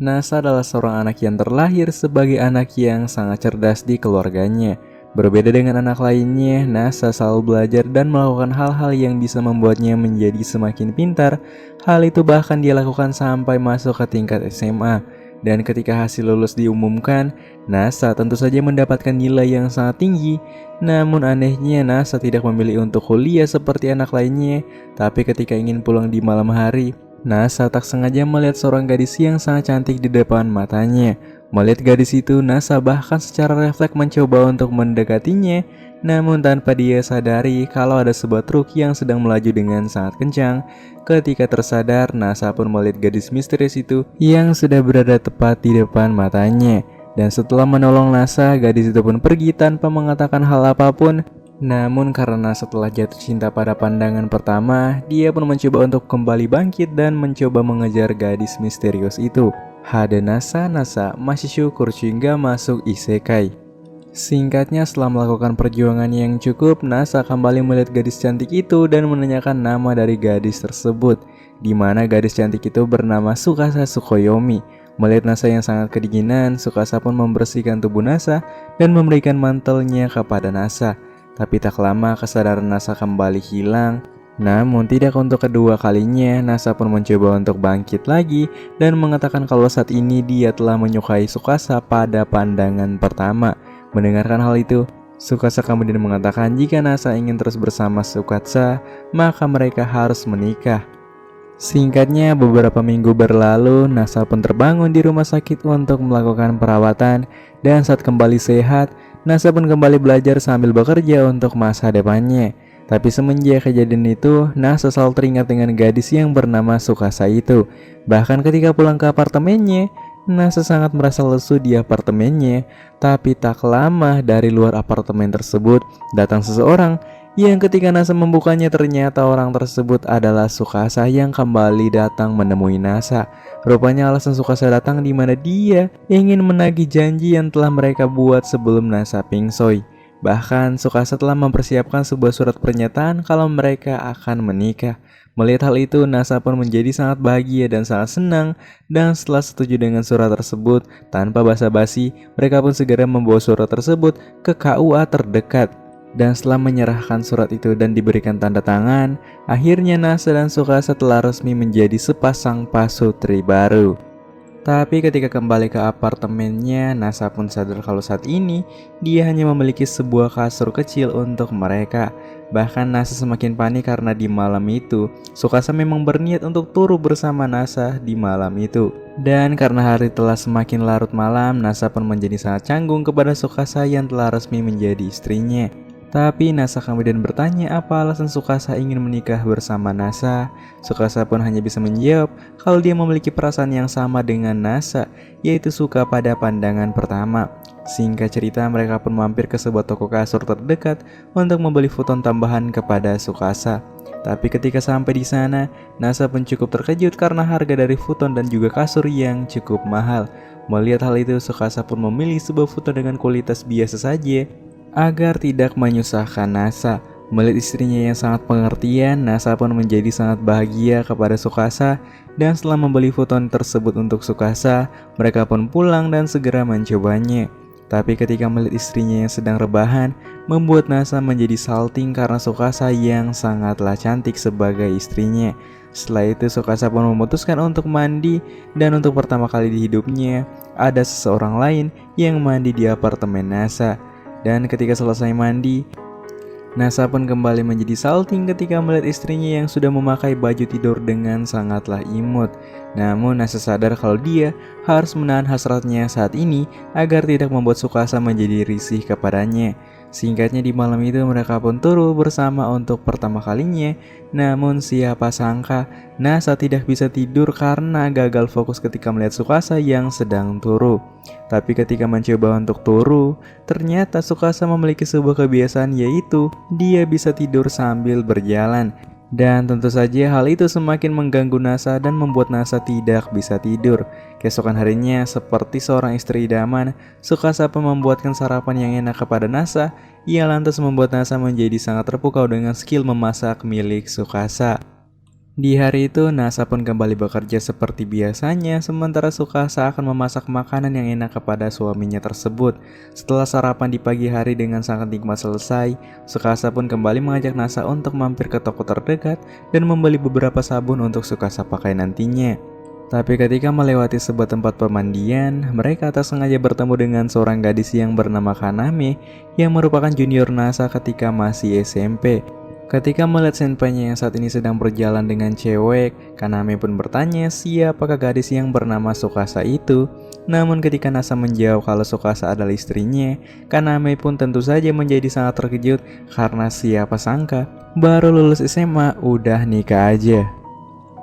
Nasa adalah seorang anak yang terlahir sebagai anak yang sangat cerdas di keluarganya. Berbeda dengan anak lainnya, Nasa selalu belajar dan melakukan hal-hal yang bisa membuatnya menjadi semakin pintar. Hal itu bahkan dia lakukan sampai masuk ke tingkat SMA. Dan ketika hasil lulus diumumkan, Nasa tentu saja mendapatkan nilai yang sangat tinggi. Namun anehnya, Nasa tidak memilih untuk kuliah seperti anak lainnya. Tapi ketika ingin pulang di malam hari, Nasa tak sengaja melihat seorang gadis yang sangat cantik di depan matanya. Melihat gadis itu, Nasa bahkan secara refleks mencoba untuk mendekatinya. Namun tanpa dia sadari kalau ada sebuah truk yang sedang melaju dengan sangat kencang. Ketika tersadar, Nasa pun melihat gadis misterius itu yang sudah berada tepat di depan matanya. Dan setelah menolong Nasa, gadis itu pun pergi tanpa mengatakan hal apapun. Namun karena setelah jatuh cinta pada pandangan pertama, dia pun mencoba untuk kembali bangkit dan mencoba mengejar gadis misterius itu. Hade Nasa masih syukur hingga masuk isekai. Singkatnya, setelah melakukan perjuangan yang cukup, Nasa kembali melihat gadis cantik itu dan menanyakan nama dari gadis tersebut, di mana gadis cantik itu bernama Tsukasa Tsukuyomi. Melihat Nasa yang sangat kedinginan, Tsukasa pun membersihkan tubuh Nasa dan memberikan mantelnya kepada Nasa. Tapi tak lama kesadaran Nasa kembali hilang. Namun tidak untuk kedua kalinya, Nasa pun mencoba untuk bangkit lagi dan mengatakan kalau saat ini dia telah menyukai Tsukasa pada pandangan pertama. Mendengarkan hal itu, Tsukasa kemudian mengatakan jika Nasa ingin terus bersama Tsukasa, maka mereka harus menikah. Singkatnya, beberapa minggu berlalu, Nasa pun terbangun di rumah sakit untuk melakukan perawatan. Dan saat kembali sehat, Nasa pun kembali belajar sambil bekerja untuk masa depannya. Tapi semenjak kejadian itu, Nasa selalu teringat dengan gadis yang bernama Tsukasa itu. Bahkan ketika pulang ke apartemennya, Nasa sangat merasa lesu di apartemennya. Tapi tak lama dari luar apartemen tersebut, datang seseorang yang ketika Nasa membukanya ternyata orang tersebut adalah Tsukasa yang kembali datang menemui Nasa. Rupanya alasan Tsukasa datang di mana dia ingin menagih janji yang telah mereka buat sebelum Nasa pingsoy. Bahkan Tsukasa telah mempersiapkan sebuah surat pernyataan kalau mereka akan menikah. Melihat hal itu, Nasa pun menjadi sangat bahagia dan sangat senang. Dan setelah setuju dengan surat tersebut, tanpa basa-basi, mereka pun segera membawa surat tersebut ke KUA terdekat. Dan setelah menyerahkan surat itu dan diberikan tanda tangan, akhirnya Nasa dan Tsukasa telah resmi menjadi sepasang pasutri baru. Tapi ketika kembali ke apartemennya, Nasa pun sadar kalau saat ini dia hanya memiliki sebuah kasur kecil untuk mereka. Bahkan Nasa semakin panik karena di malam itu Tsukasa memang berniat untuk turun bersama Nasa di malam itu. Dan karena hari telah semakin larut malam, Nasa pun menjadi sangat canggung kepada Tsukasa yang telah resmi menjadi istrinya. Tapi Nasa kemudian bertanya apa alasan Tsukasa ingin menikah bersama Nasa. Tsukasa pun hanya bisa menjawab kalau dia memiliki perasaan yang sama dengan Nasa, yaitu suka pada pandangan pertama. Singkat cerita, mereka pun mampir ke sebuah toko kasur terdekat untuk membeli futon tambahan kepada Tsukasa. Tapi ketika sampai di sana, Nasa pun cukup terkejut karena harga dari futon dan juga kasur yang cukup mahal. Melihat hal itu, Tsukasa pun memilih sebuah futon dengan kualitas biasa saja agar tidak menyusahkan Nasa. Melihat istrinya yang sangat pengertian, Nasa pun menjadi sangat bahagia kepada Tsukasa. Dan setelah membeli futon tersebut untuk Tsukasa, mereka pun pulang dan segera mencobanya. Tapi ketika melihat istrinya yang sedang rebahan, membuat Nasa menjadi salting karena Tsukasa yang sangatlah cantik sebagai istrinya. Setelah itu Tsukasa pun memutuskan untuk mandi. Dan untuk pertama kali di hidupnya, ada seseorang lain yang mandi di apartemen Nasa. Dan ketika selesai mandi, Nasa pun kembali menjadi salting ketika melihat istrinya yang sudah memakai baju tidur dengan sangatlah imut. Namun Nasa sadar kalau dia harus menahan hasratnya saat ini agar tidak membuat Tsukasa menjadi risih kepadanya. Singkatnya, di malam itu mereka pun turun bersama untuk pertama kalinya. Namun siapa sangka Nasa tidak bisa tidur karena gagal fokus ketika melihat Tsukasa yang sedang turu. Tapi ketika mencoba untuk turu, ternyata Tsukasa memiliki sebuah kebiasaan, yaitu dia bisa tidur sambil berjalan. Dan tentu saja hal itu semakin mengganggu Nasa dan membuat Nasa tidak bisa tidur. Keesokan harinya, seperti seorang istri idaman, Tsukasa pun membuatkan sarapan yang enak kepada Nasa. Ia lantas membuat Nasa menjadi sangat terpukau dengan skill memasak milik Tsukasa. Di hari itu, Nasa pun kembali bekerja seperti biasanya, sementara Tsukasa akan memasak makanan yang enak kepada suaminya tersebut. Setelah sarapan di pagi hari dengan sangat nikmat selesai, Tsukasa pun kembali mengajak Nasa untuk mampir ke toko terdekat dan membeli beberapa sabun untuk Tsukasa pakai nantinya. Tapi ketika melewati sebuah tempat pemandian, mereka tak sengaja bertemu dengan seorang gadis yang bernama Kaname yang merupakan junior Nasa ketika masih SMP. Ketika melihat senpainya yang saat ini sedang berjalan dengan cewek, Kaname pun bertanya siapakah gadis yang bernama Tsukasa itu. Namun ketika Nasa menjawab kalau Tsukasa adalah istrinya, Kaname pun tentu saja menjadi sangat terkejut karena siapa sangka baru lulus SMA udah nikah aja.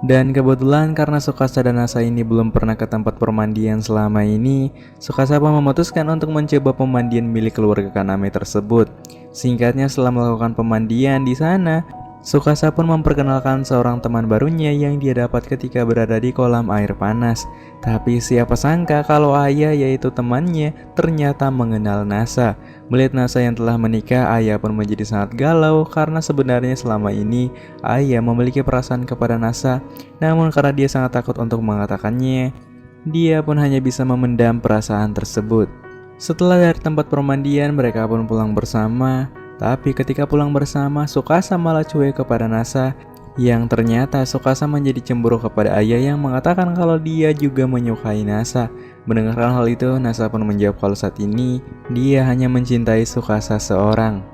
Dan kebetulan karena Tsukasa dan Nasa ini belum pernah ke tempat permandian selama ini, Tsukasa pun memutuskan untuk mencoba pemandian milik keluarga Kaname tersebut. Singkatnya, setelah melakukan pemandian di sana, Tsukasa pun memperkenalkan seorang teman barunya yang dia dapat ketika berada di kolam air panas. Tapi siapa sangka kalau Aya yaitu temannya ternyata mengenal Nasa. Melihat Nasa yang telah menikah, Aya pun menjadi sangat galau karena sebenarnya selama ini Aya memiliki perasaan kepada Nasa. Namun karena dia sangat takut untuk mengatakannya, dia pun hanya bisa memendam perasaan tersebut. Setelah dari tempat permandian, mereka pun pulang bersama. Tapi ketika pulang bersama, Tsukasa malah cuek kepada Nasa, yang ternyata Tsukasa menjadi cemburu kepada Aya yang mengatakan kalau dia juga menyukai Nasa. Mendengarkan hal itu, Nasa pun menjawab kalau saat ini dia hanya mencintai Tsukasa seorang.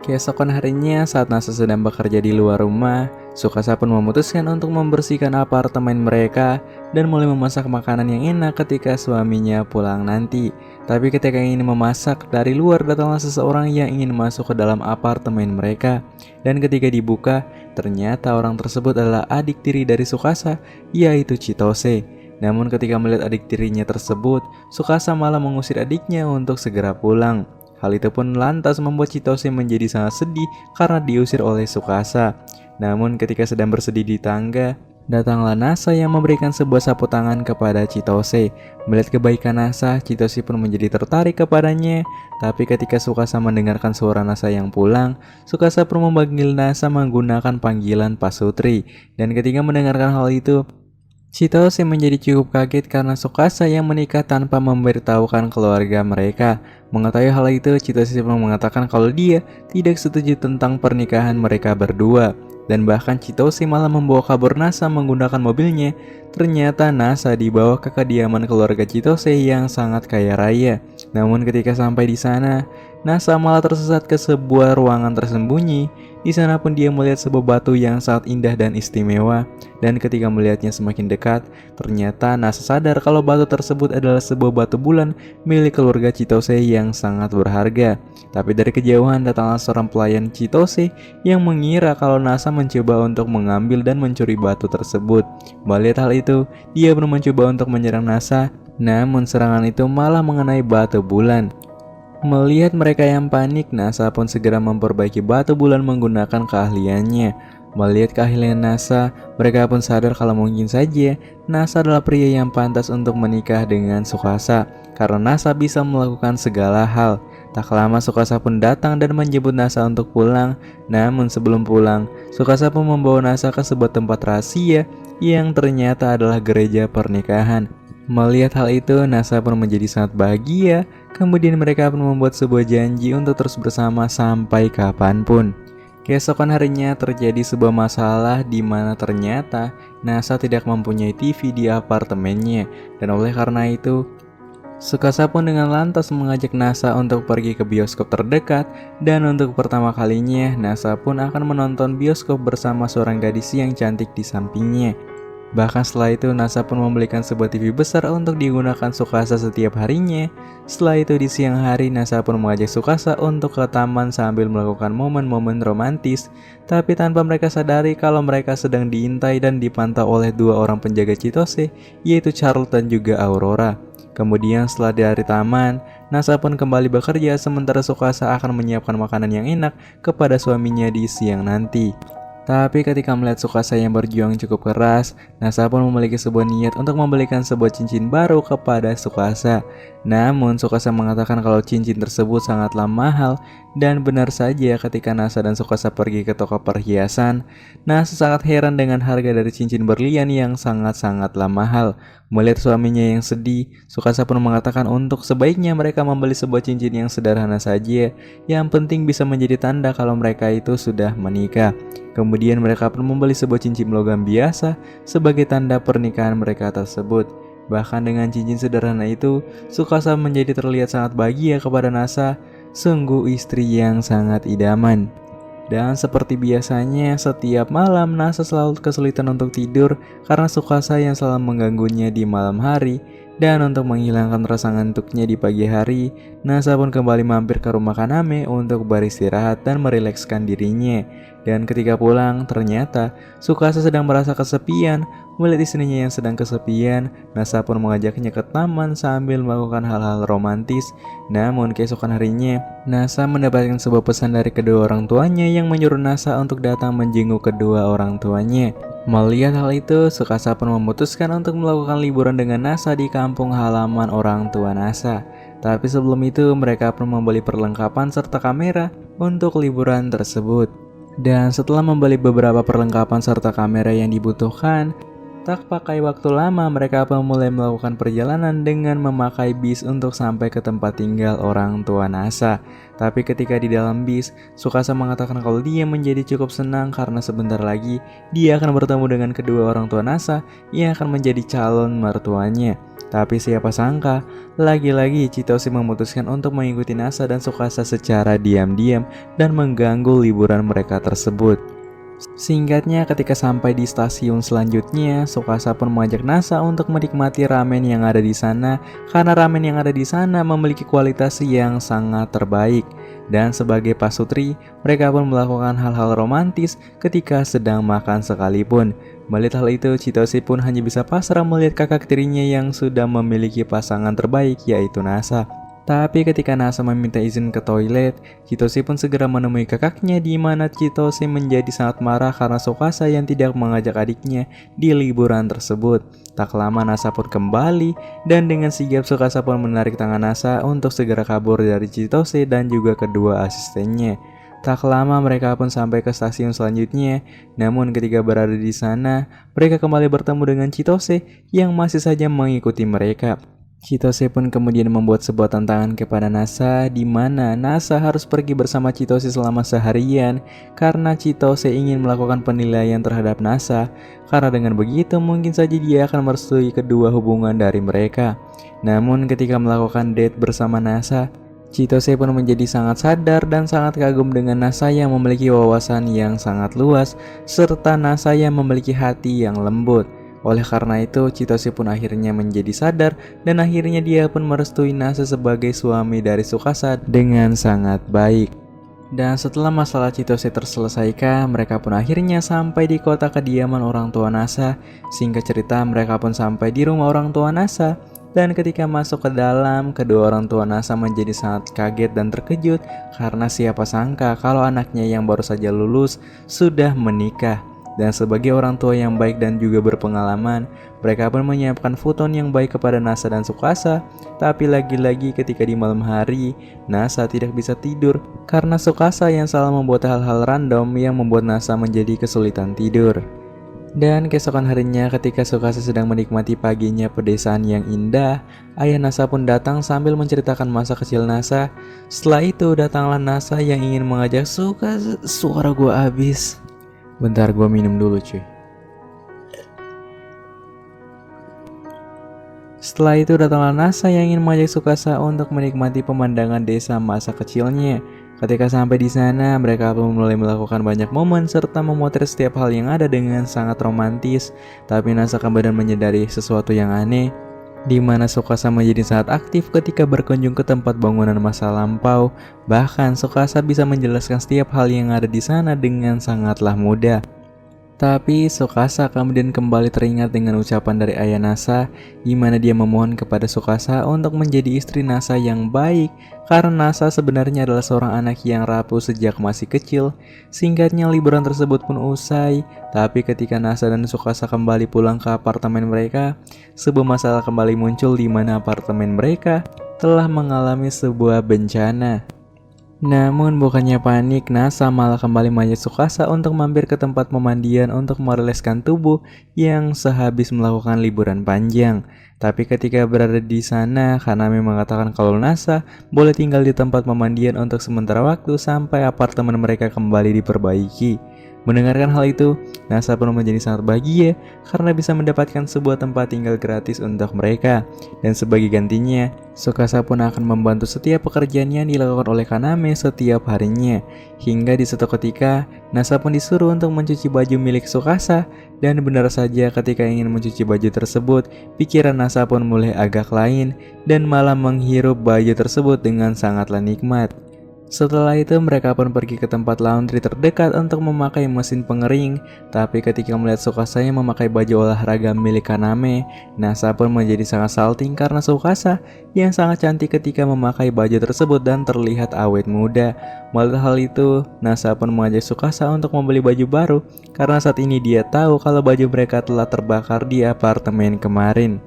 Keesokan harinya, saat Nasa sedang bekerja di luar rumah, Tsukasa pun memutuskan untuk membersihkan apartemen mereka dan mulai memasak makanan yang enak ketika suaminya pulang nanti. Tapi ketika ingin memasak, dari luar datanglah seseorang yang ingin masuk ke dalam apartemen mereka. Dan ketika dibuka, ternyata orang tersebut adalah adik tiri dari Tsukasa, yaitu Chitose. Namun ketika melihat adik tirinya tersebut, Tsukasa malah mengusir adiknya untuk segera pulang. Hal itu pun lantas membuat Chitose menjadi sangat sedih karena diusir oleh Tsukasa. Namun ketika sedang bersedih di tangga, datanglah Nasa yang memberikan sebuah sapu tangan kepada Chitose. Melihat kebaikan Nasa, Chitose pun menjadi tertarik kepadanya. Tapi ketika Tsukasa mendengarkan suara Nasa yang pulang, Tsukasa pun memanggil Nasa menggunakan panggilan Pasutri. Dan ketika mendengarkan hal itu, Chitose menjadi cukup kaget karena Tsukasa yang menikah tanpa memberitahukan keluarga mereka. Mengetahui hal itu, Chitose pun mengatakan kalau dia tidak setuju tentang pernikahan mereka berdua. Dan bahkan Chitose malah membawa kabur Nasa menggunakan mobilnya. Ternyata Nasa dibawa ke kediaman keluarga Chitose yang sangat kaya raya. Namun ketika sampai di sana, Nasa malah tersesat ke sebuah ruangan tersembunyi. Di sana pun dia melihat sebuah batu yang sangat indah dan istimewa. Dan ketika melihatnya semakin dekat, ternyata Nasa sadar kalau batu tersebut adalah sebuah batu bulan milik keluarga Chitose yang sangat berharga. Tapi dari kejauhan datanglah seorang pelayan Chitose yang mengira kalau Nasa mencoba untuk mengambil dan mencuri batu tersebut. Melihat hal itu, dia pun mencoba untuk menyerang Nasa, namun serangan itu malah mengenai batu bulan. Melihat mereka yang panik, Nasa pun segera memperbaiki batu bulan menggunakan keahliannya. Melihat keahlian Nasa, mereka pun sadar kalau mungkin saja Nasa adalah pria yang pantas untuk menikah dengan Tsukasa, karena Nasa bisa melakukan segala hal. Tak lama Tsukasa pun datang dan menjemput Nasa untuk pulang. Namun sebelum pulang, Tsukasa pun membawa Nasa ke sebuah tempat rahasia yang ternyata adalah gereja pernikahan. Melihat hal itu, Nasa pun menjadi sangat bahagia. Kemudian mereka pun membuat sebuah janji untuk terus bersama sampai kapanpun. Keesokan harinya terjadi sebuah masalah di mana ternyata Nasa tidak mempunyai TV di apartemennya. Dan oleh karena itu, Tsukasa pun dengan lantas mengajak Nasa untuk pergi ke bioskop terdekat. Dan untuk pertama kalinya, Nasa pun akan menonton bioskop bersama seorang gadis yang cantik di sampingnya. Bahkan setelah itu, Nasa pun membelikan sebuah TV besar untuk digunakan Tsukasa setiap harinya. Setelah itu di siang hari, Nasa pun mengajak Tsukasa untuk ke taman sambil melakukan momen-momen romantis. Tapi tanpa mereka sadari kalau mereka sedang diintai dan dipantau oleh dua orang penjaga Chitose, yaitu Charlotte dan juga Aurora. Kemudian setelah dari taman, Nasa pun kembali bekerja sementara Tsukasa akan menyiapkan makanan yang enak kepada suaminya di siang nanti. Tapi ketika melihat Tsukasa yang berjuang cukup keras, Nasa pun memiliki sebuah niat untuk membelikan sebuah cincin baru kepada Tsukasa. Namun Tsukasa mengatakan kalau cincin tersebut sangatlah mahal, dan benar saja ketika Nasa dan Tsukasa pergi ke toko perhiasan, Nasa sangat heran dengan harga dari cincin berlian yang sangat-sangatlah mahal. Melihat suaminya yang sedih, Tsukasa pun mengatakan untuk sebaiknya mereka membeli sebuah cincin yang sederhana saja, yang penting bisa menjadi tanda kalau mereka itu sudah menikah. Kemudian mereka pun membeli sebuah cincin logam biasa sebagai tanda pernikahan mereka tersebut. Bahkan dengan cincin sederhana itu, Tsukasa menjadi terlihat sangat bahagia kepada Nasa, sungguh istri yang sangat idaman. Dan seperti biasanya, setiap malam Nasa selalu kesulitan untuk tidur karena Tsukasa yang selalu mengganggunya di malam hari. Dan untuk menghilangkan rasa ngantuknya di pagi hari, Nasa pun kembali mampir ke rumah Kaname untuk beristirahat dan merilekskan dirinya. Dan ketika pulang, ternyata Tsukasa sedang merasa kesepian. Melihat istrinya yang sedang kesepian, Nasa pun mengajaknya ke taman sambil melakukan hal-hal romantis. Namun keesokan harinya, Nasa mendapatkan sebuah pesan dari kedua orang tuanya yang menyuruh Nasa untuk datang menjenguk kedua orang tuanya. Melihat hal itu, Tsukasa pun memutuskan untuk melakukan liburan dengan Nasa di kampung halaman orang tua Nasa. Tapi sebelum itu, mereka pun membeli perlengkapan serta kamera untuk liburan tersebut. Dan setelah membeli beberapa perlengkapan serta kamera yang dibutuhkan, tak pakai waktu lama mereka pun mulai melakukan perjalanan dengan memakai bis untuk sampai ke tempat tinggal orang tua Nasa. Tapi ketika di dalam bis, Tsukasa mengatakan kalau dia menjadi cukup senang karena sebentar lagi dia akan bertemu dengan kedua orang tua Nasa yang akan menjadi calon mertuanya. Tapi siapa sangka, lagi-lagi Chitose memutuskan untuk mengikuti Nasa dan Tsukasa secara diam-diam dan mengganggu liburan mereka tersebut. Singkatnya, ketika sampai di stasiun selanjutnya, Tsukasa pun mengajak Nasa untuk menikmati ramen yang ada di sana karena ramen yang ada di sana memiliki kualitas yang sangat terbaik. Dan sebagai pasutri, mereka pun melakukan hal-hal romantis ketika sedang makan sekalipun. Melihat hal itu, Chitose pun hanya bisa pasrah melihat kakak tirinya yang sudah memiliki pasangan terbaik, yaitu Nasa. Tapi ketika Nasa meminta izin ke toilet, Chitose pun segera menemui kakaknya di mana Chitose menjadi sangat marah karena Tsukasa yang tidak mengajak adiknya di liburan tersebut. Tak lama Nasa pun kembali dan dengan sigap Tsukasa pun menarik tangan Nasa untuk segera kabur dari Chitose dan juga kedua asistennya. Tak lama mereka pun sampai ke stasiun selanjutnya, namun ketika berada di sana, mereka kembali bertemu dengan Chitose yang masih saja mengikuti mereka. Chitose pun kemudian membuat sebuah tantangan kepada Nasa di mana Nasa harus pergi bersama Chitose selama seharian karena Chitose ingin melakukan penilaian terhadap Nasa, karena dengan begitu mungkin saja dia akan merestui kedua hubungan dari mereka. Namun ketika melakukan date bersama Nasa, Chitose pun menjadi sangat sadar dan sangat kagum dengan Nasa yang memiliki wawasan yang sangat luas serta Nasa yang memiliki hati yang lembut. Oleh karena itu, Chitose pun akhirnya menjadi sadar dan akhirnya dia pun merestui Nasa sebagai suami dari Tsukasa dengan sangat baik. Dan setelah masalah Chitose terselesaikan, mereka pun akhirnya sampai di kota kediaman orang tua Nasa. Singkat cerita, mereka pun sampai di rumah orang tua Nasa. Dan ketika masuk ke dalam, kedua orang tua Nasa menjadi sangat kaget dan terkejut karena siapa sangka kalau anaknya yang baru saja lulus sudah menikah. Dan sebagai orang tua yang baik dan juga berpengalaman, mereka pun menyiapkan futon yang baik kepada Nasa dan Tsukasa. Tapi lagi-lagi ketika di malam hari, Nasa tidak bisa tidur karena Tsukasa yang selalu membuat hal-hal random yang membuat Nasa menjadi kesulitan tidur. Dan keesokan harinya ketika Tsukasa sedang menikmati paginya pedesaan yang indah, ayah Nasa pun datang sambil menceritakan masa kecil Nasa. Setelah itu datanglah Nasa yang ingin mengajak Tsukasa. Suara gua habis. Bentar, gue minum dulu cuy. Setelah itu datanglah Nasa yang ingin mengajak Tsukasa untuk menikmati pemandangan desa masa kecilnya. Ketika sampai di sana, mereka pun mulai melakukan banyak momen serta memotret setiap hal yang ada dengan sangat romantis. Tapi Nasa kemudian menyadari sesuatu yang aneh, di mana Tsukasa menjadi sangat aktif ketika berkunjung ke tempat bangunan masa lampau. Bahkan Tsukasa bisa menjelaskan setiap hal yang ada di sana dengan sangatlah mudah. Tapi Tsukasa kemudian kembali teringat dengan ucapan dari ayah Nasa, di mana dia memohon kepada Tsukasa untuk menjadi istri Nasa yang baik, karena Nasa sebenarnya adalah seorang anak yang rapuh sejak masih kecil. Singkatnya, liburan tersebut pun usai, tapi ketika Nasa dan Tsukasa kembali pulang ke apartemen mereka, sebuah masalah kembali muncul di mana apartemen mereka telah mengalami sebuah bencana. Namun bukannya panik, Nasa malah kembali mengajak Tsukasa untuk mampir ke tempat pemandian untuk merilekskan tubuh yang sehabis melakukan liburan panjang. Tapi ketika berada di sana, Kaname mengatakan kalau Nasa boleh tinggal di tempat pemandian untuk sementara waktu sampai apartemen mereka kembali diperbaiki. Mendengarkan hal itu, Nasa pun menjadi sangat bahagia karena bisa mendapatkan sebuah tempat tinggal gratis untuk mereka. Dan sebagai gantinya, Tsukasa pun akan membantu setiap pekerjaan yang dilakukan oleh Kaname setiap harinya. Hingga di suatu ketika, Nasa pun disuruh untuk mencuci baju milik Tsukasa. Dan benar saja ketika ingin mencuci baju tersebut, pikiran Nasa pun mulai agak lain dan malah menghirup baju tersebut dengan sangatlah nikmat. Setelah itu mereka pun pergi ke tempat laundry terdekat untuk memakai mesin pengering. Tapi ketika melihat Tsukasa yang memakai baju olahraga milik Kaname, Nasa pun menjadi sangat salting karena Tsukasa yang sangat cantik ketika memakai baju tersebut dan terlihat awet muda. Melihat hal itu, Nasa pun mengajak Tsukasa untuk membeli baju baru karena saat ini dia tahu kalau baju mereka telah terbakar di apartemen kemarin.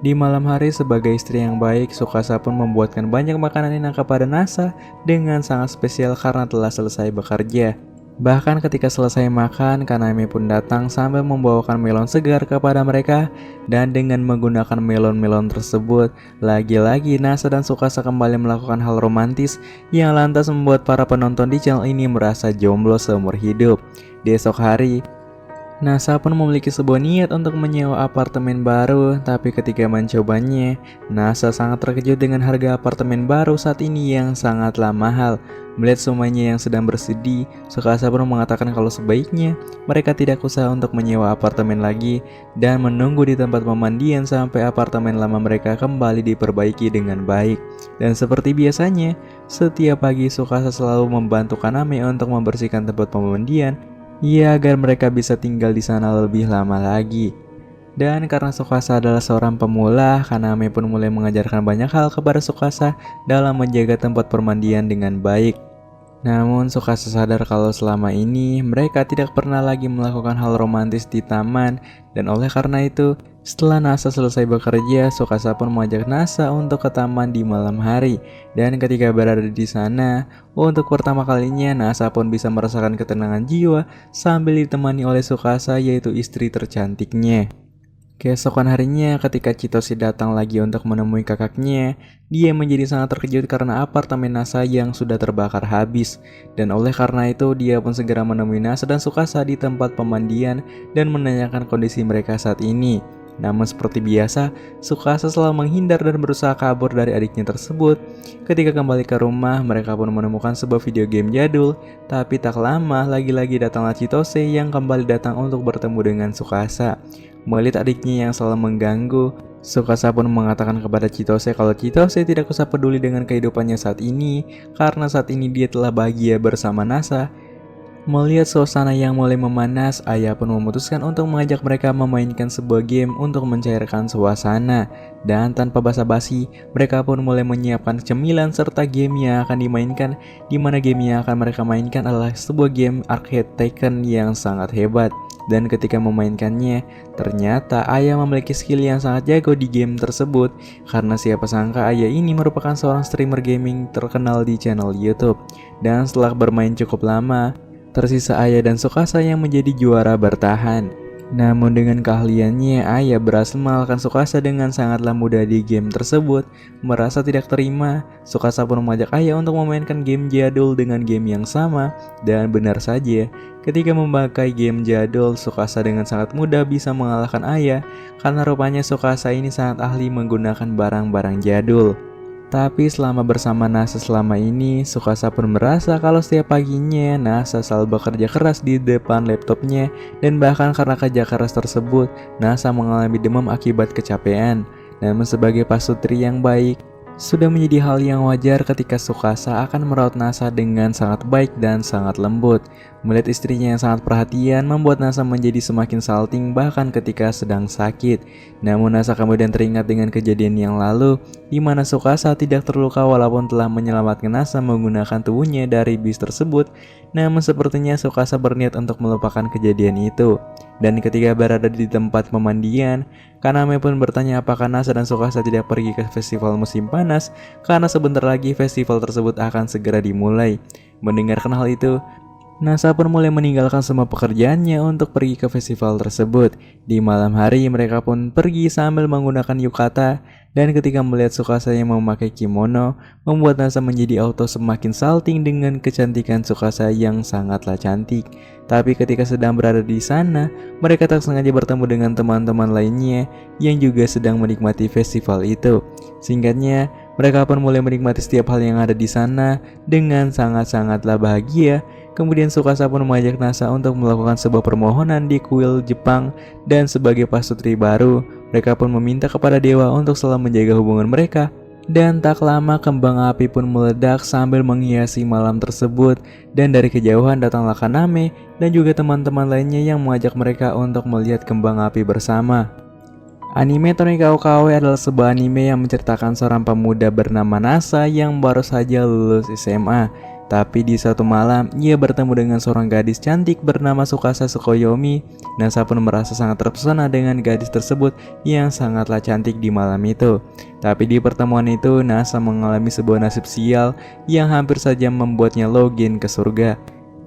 Di malam hari sebagai istri yang baik, Tsukasa pun membuatkan banyak makanan enak kepada Nasa dengan sangat spesial karena telah selesai bekerja. Bahkan ketika selesai makan, Kaname pun datang sambil membawakan melon segar kepada mereka. Dan dengan menggunakan melon-melon tersebut, lagi-lagi Nasa dan Tsukasa kembali melakukan hal romantis yang lantas membuat para penonton di channel ini merasa jomblo seumur hidup. Di esok hari, Nasa pun memiliki sebuah niat untuk menyewa apartemen baru, tapi ketika mencobanya, Nasa sangat terkejut dengan harga apartemen baru saat ini yang sangatlah mahal. Melihat semuanya yang sedang bersedih, Tsukasa pun mengatakan kalau sebaiknya mereka tidak usah untuk menyewa apartemen lagi dan menunggu di tempat pemandian sampai apartemen lama mereka kembali diperbaiki dengan baik. Dan seperti biasanya, setiap pagi Tsukasa selalu membantu Kaname untuk membersihkan tempat pemandian, ya agar mereka bisa tinggal di sana lebih lama lagi. Dan karena Tsukasa adalah seorang pemula, Kaname pun mulai mengajarkan banyak hal kepada Tsukasa dalam menjaga tempat permandian dengan baik. Namun Tsukasa sadar kalau selama ini mereka tidak pernah lagi melakukan hal romantis di taman. Dan oleh karena itu, setelah Nasa selesai bekerja, Tsukasa pun mengajak Nasa untuk ke taman di malam hari. Dan ketika berada di sana, untuk pertama kalinya Nasa pun bisa merasakan ketenangan jiwa sambil ditemani oleh Tsukasa, yaitu istri tercantiknya. Keesokan harinya ketika Chitose datang lagi untuk menemui kakaknya, dia menjadi sangat terkejut karena apartemen Nasa yang sudah terbakar habis. Dan oleh karena itu dia pun segera menemui Nasa dan Tsukasa di tempat pemandian dan menanyakan kondisi mereka saat ini. Namun seperti biasa, Tsukasa selalu menghindar dan berusaha kabur dari adiknya tersebut. Ketika kembali ke rumah, mereka pun menemukan sebuah video game jadul. Tapi tak lama, lagi-lagi datanglah Chitose yang kembali datang untuk bertemu dengan Tsukasa. Melihat adiknya yang selalu mengganggu, Tsukasa pun mengatakan kepada Chitose kalau Chitose tidak usah peduli dengan kehidupannya saat ini karena saat ini dia telah bahagia bersama Nasa. Melihat suasana yang mulai memanas, ayah pun memutuskan untuk mengajak mereka memainkan sebuah game untuk mencairkan suasana. Dan tanpa basa-basi, mereka pun mulai menyiapkan cemilan serta game yang akan dimainkan, di mana game yang akan mereka mainkan adalah sebuah game arcade Tekken yang sangat hebat. Dan ketika memainkannya, ternyata ayah memiliki skill yang sangat jago di game tersebut. Karena siapa sangka ayah ini merupakan seorang streamer gaming terkenal di channel YouTube. Dan setelah bermain cukup lama, tersisa ayah dan Tsukasa yang menjadi juara bertahan. Namun dengan keahliannya, ayah berhasil mengalahkan Tsukasa dengan sangatlah mudah di game tersebut. Merasa tidak terima, Tsukasa pun mengajak ayah untuk memainkan game jadul dengan game yang sama. Dan benar saja, ketika memakai game jadul, Tsukasa dengan sangat mudah bisa mengalahkan ayah. Karena rupanya Tsukasa ini sangat ahli menggunakan barang-barang jadul. Tapi selama bersama Nasa selama ini, Tsukasa pun merasa kalau setiap paginya Nasa selalu bekerja keras di depan laptopnya. Dan bahkan karena kerja keras tersebut, Nasa mengalami demam akibat kecapean. Namun sebagai pasutri yang baik, Sudah menjadi hal yang wajar ketika Tsukasa akan merawat Nasa dengan sangat baik dan sangat lembut. Melihat istrinya yang sangat perhatian membuat Nasa menjadi semakin salting bahkan ketika sedang sakit. Namun Nasa kemudian teringat dengan kejadian yang lalu, di mana Tsukasa tidak terluka walaupun telah menyelamatkan Nasa menggunakan tubuhnya dari bis tersebut. Namun sepertinya Tsukasa berniat untuk melupakan kejadian itu. Dan ketika berada di tempat pemandian, Kaname pun bertanya apakah Nasa dan Tsukasa tidak pergi ke festival musim panas karena sebentar lagi festival tersebut akan segera dimulai. Mendengarkan hal itu, Nasa pun mulai meninggalkan semua pekerjaannya untuk pergi ke festival tersebut. Di malam hari mereka pun pergi sambil menggunakan yukata, dan ketika melihat Tsukasa yang memakai kimono, membuat Nasa menjadi auto semakin salting dengan kecantikan Tsukasa yang sangatlah cantik. Tapi ketika sedang berada di sana, mereka tak sengaja bertemu dengan teman-teman lainnya yang juga sedang menikmati festival itu. Singkatnya, mereka pun mulai menikmati setiap hal yang ada di sana dengan sangat-sangatlah bahagia. Kemudian Tsukasa pun mengajak Nasa untuk melakukan sebuah permohonan di kuil Jepang, dan sebagai pasutri baru, mereka pun meminta kepada dewa untuk selalu menjaga hubungan mereka. Dan tak lama kembang api pun meledak sambil menghiasi malam tersebut, dan dari kejauhan datanglah Kaname dan juga teman-teman lainnya yang mengajak mereka untuk melihat kembang api bersama. Anime Tonikao Kawaii adalah sebuah anime yang menceritakan seorang pemuda bernama Nasa yang baru saja lulus SMA. Tapi di suatu malam, ia bertemu dengan seorang gadis cantik bernama Tsukasa Tsukuyomi. Nasa pun merasa sangat terpesona dengan gadis tersebut yang sangatlah cantik di malam itu. Tapi di pertemuan itu, Nasa mengalami sebuah nasib sial yang hampir saja membuatnya login ke surga.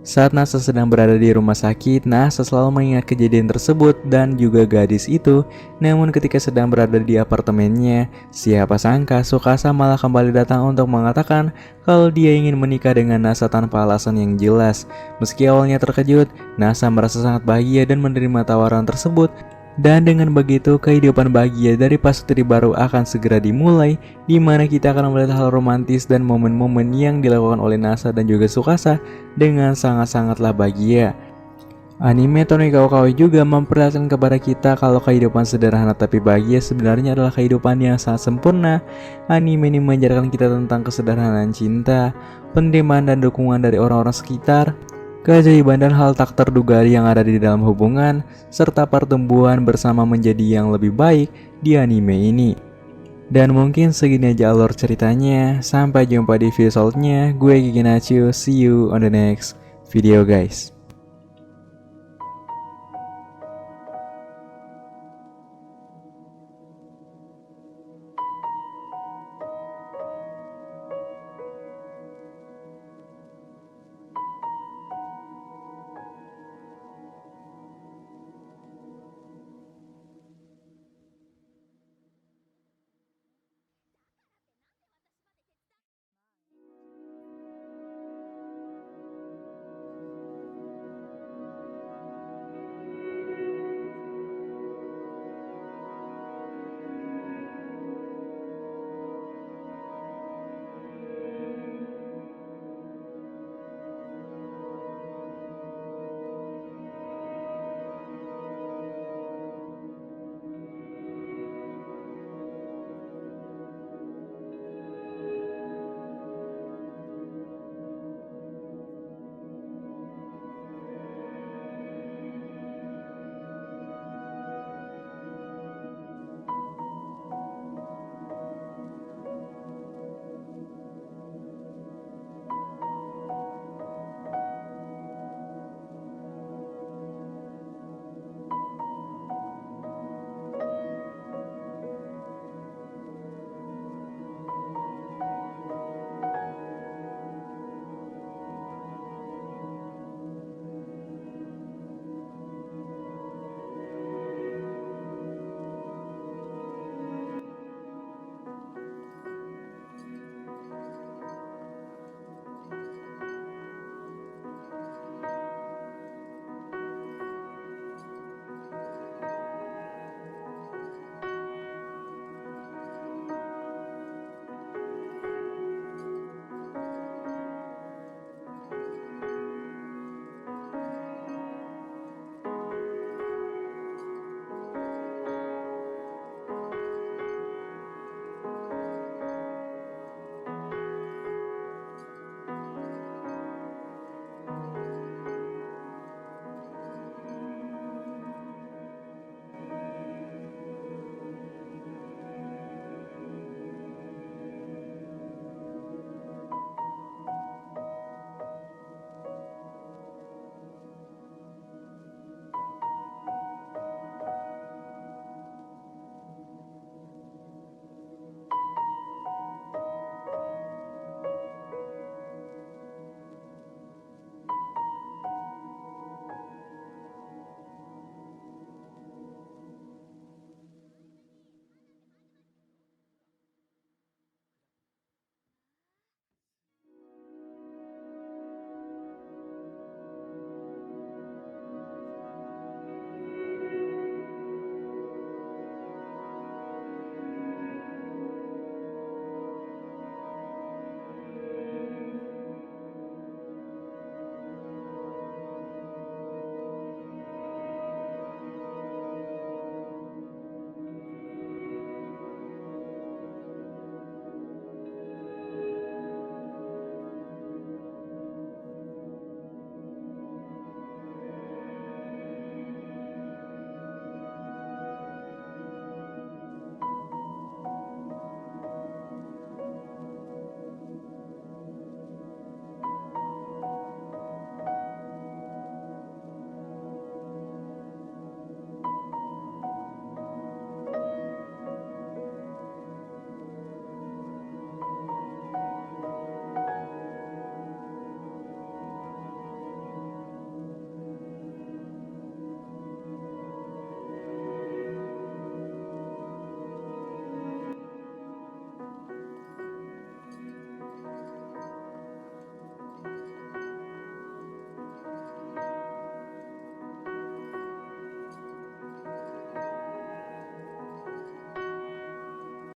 Saat Nasa sedang berada di rumah sakit, Nasa selalu mengingat kejadian tersebut dan juga gadis itu. Namun ketika sedang berada di apartemennya, siapa sangka Tsukasa malah kembali datang untuk mengatakan kalau dia ingin menikah dengan Nasa tanpa alasan yang jelas. Meski awalnya terkejut, Nasa merasa sangat bahagia dan menerima tawaran tersebut. Dan dengan begitu, kehidupan bahagia dari pasutri baru akan segera dimulai, di mana kita akan melihat hal romantis dan momen-momen yang dilakukan oleh Nasa dan juga Tsukasa dengan sangat-sangatlah bahagia. Anime Tonikao Kawaii juga memperlihatkan kepada kita kalau kehidupan sederhana tapi bahagia sebenarnya adalah kehidupan yang sangat sempurna. Anime ini mengajarkan kita tentang kesederhanaan cinta, penerimaan dan dukungan dari orang-orang sekitar, keajaiban dan hal tak terduga yang ada di dalam hubungan, serta pertumbuhan bersama menjadi yang lebih baik di anime ini. Dan mungkin segini aja alur ceritanya. Sampai jumpa di video selanjutnya. Gue Gigi Nacho, see you on the next video guys.